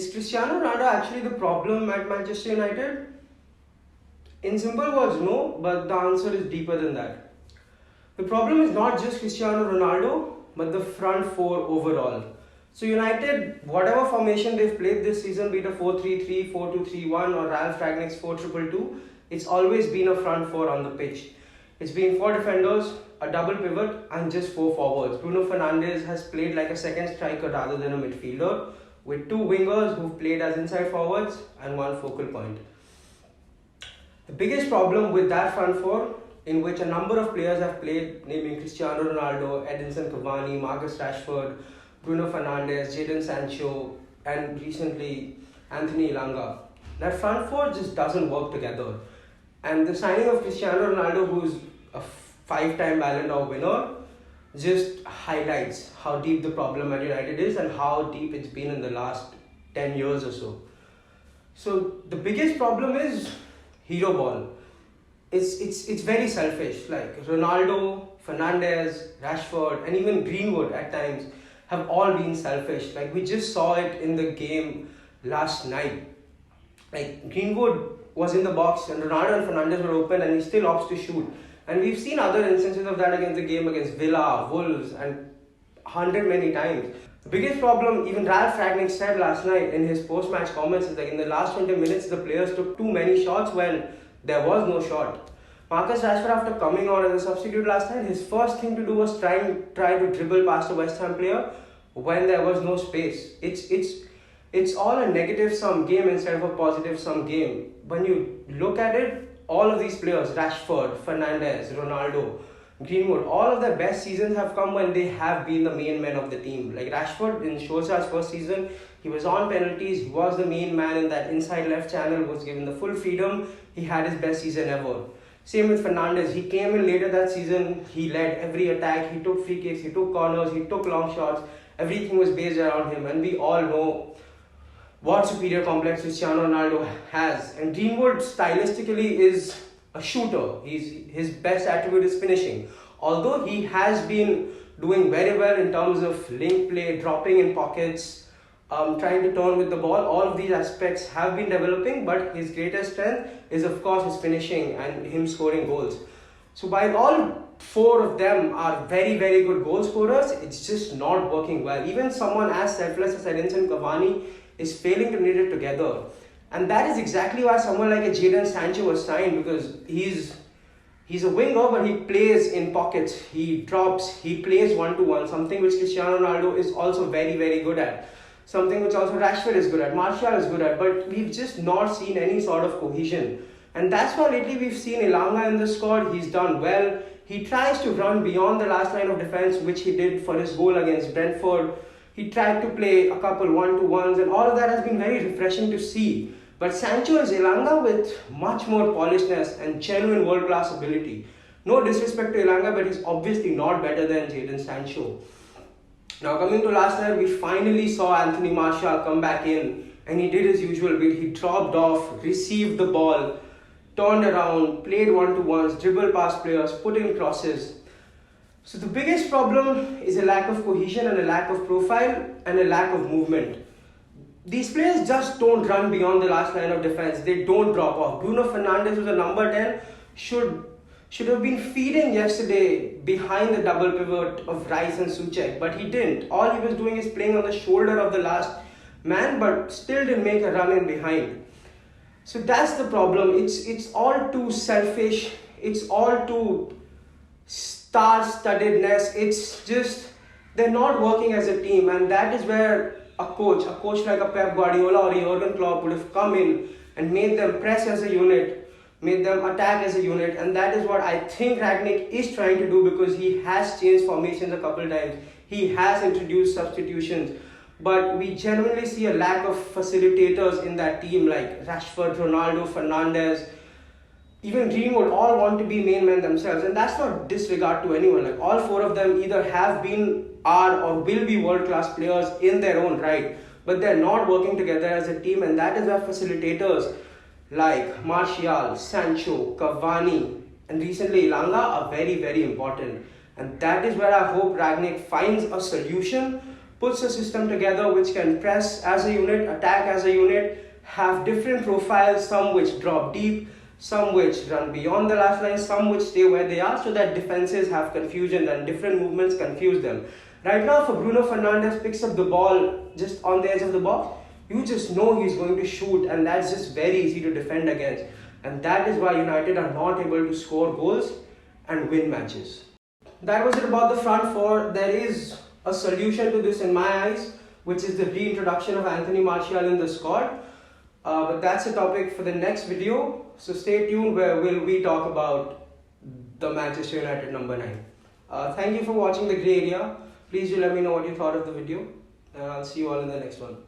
Is Cristiano Ronaldo actually the problem at Manchester United? In simple words, no, but the answer is deeper than that. The problem is not just Cristiano Ronaldo, but the front four overall. So United, whatever formation they've played this season, be it a 4-3-3, 4-2-3-1 or Ralf Rangnick's 4-2-2, it's always been a front four on the pitch. It's been 4 defenders, a double pivot and just 4 forwards. Bruno Fernandes has played like a second striker rather than a midfielder, with 2 wingers who've played as inside forwards and 1 focal point. The biggest problem with that front four, in which a number of players have played, naming Cristiano Ronaldo, Edinson Cavani, Marcus Rashford, Bruno Fernandes, Jadon Sancho, and recently Anthony Elanga. That front four just doesn't work together. And the signing of Cristiano Ronaldo, who's a 5-time Ballon d'Or winner, just highlights how deep the problem at United is and how deep it's been in the last 10 years or so. So the biggest problem is hero ball. It's very selfish. Like Ronaldo, Fernandes, Rashford, and even Greenwood at times have all been selfish. Like we just saw it in the game last night. Like Greenwood was in the box and Ronaldo and Fernandes were open and he still opts to shoot. And we've seen other instances of that against the game against Villa, Wolves, and 100 many times. The biggest problem, even Ralf Rangnick said last night in his post-match comments, is that in the last 20 minutes the players took too many shots when there was no shot. Marcus Rashford, after coming on as a substitute last night, his first thing to do was try to dribble past a West Ham player when there was no space. It's all a negative sum game instead of a positive sum game. When you look at it, all of these players, Rashford, Fernandes, Ronaldo, Greenwood, all of their best seasons have come when they have been the main men of the team. Like Rashford in Solskjaer's first season, he was on penalties, he was the main man in that inside left channel, was given the full freedom, he had his best season ever. Same with Fernandes, he came in later that season, he led every attack, he took free kicks, he took corners, he took long shots, everything was based around him, and we all know what superior complex Cristiano Ronaldo has. And Greenwood stylistically is a shooter. His best attribute is finishing. Although he has been doing very well in terms of link play, dropping in pockets, trying to turn with the ball, all of these aspects have been developing, but his greatest strength is of course his finishing and him scoring goals. So while all 4 of them are very, very good goal scorers, it's just not working well. Even someone as selfless as Edinson Cavani is failing to knit it together. And that is exactly why someone like a Jadon Sancho was signed, because he's a winger but he plays in pockets, he drops, he plays one-to-one, something which Cristiano Ronaldo is also very, very good at. Something which also Rashford is good at, Martial is good at, but we've just not seen any sort of cohesion. And that's why lately we've seen Elanga in the squad, he's done well. He tries to run beyond the last line of defense, which he did for his goal against Brentford. He tried to play a couple one-to-ones and all of that has been very refreshing to see. But Sancho is Elanga with much more polishedness and genuine world-class ability. No disrespect to Elanga, but he's obviously not better than Jadon Sancho. Now coming to last night, we finally saw Anthony Martial come back in and he did his usual bit. He dropped off, received the ball, turned around, played one-to-ones, dribbled past players, put in crosses. So the biggest problem is a lack of cohesion and a lack of profile and a lack of movement. These players just don't run beyond the last line of defense. They don't drop off. Bruno Fernandes, who's a number 10, should have been feeding yesterday behind the double pivot of Rice and Souček, but he didn't. All he was doing is playing on the shoulder of the last man, but still didn't make a run in behind. So that's the problem. It's all too selfish. It's all too star-studdedness. It's just they're not working as a team, and that is where a coach like a Pep Guardiola or a Jurgen Klopp would have come in and made them press as a unit, made them attack as a unit, and that is what I think Rangnick is trying to do, because he has changed formations a couple times, he has introduced substitutions, but we genuinely see a lack of facilitators in that team like Rashford, Ronaldo, Fernandes, even Greenwood, all want to be main men themselves, and that's not disregard to anyone. Like all 4 of them either have been, are or will be world-class players in their own right, but they're not working together as a team, and that is where facilitators like Martial, Sancho, Cavani, and recently Elanga are very, very important. And that is where I hope Rangnick finds a solution puts a system together which can press as a unit, attack as a unit, have different profiles, some which drop deep, some which run beyond the last line, some which stay where they are, so that defenses have confusion and different movements confuse them. Right now, if Bruno Fernandes picks up the ball just on the edge of the box, you just know he's going to shoot, and that's just very easy to defend against. And that is why United are not able to score goals and win matches. That was it about the front four. There is a solution to this in my eyes, which is the reintroduction of Anthony Martial in the squad. But that's a topic for the next video. So stay tuned where we talk about the Manchester United number 9. Thank you for watching The Grey Area. Please do let me know what you thought of the video. And I'll see you all in the next one.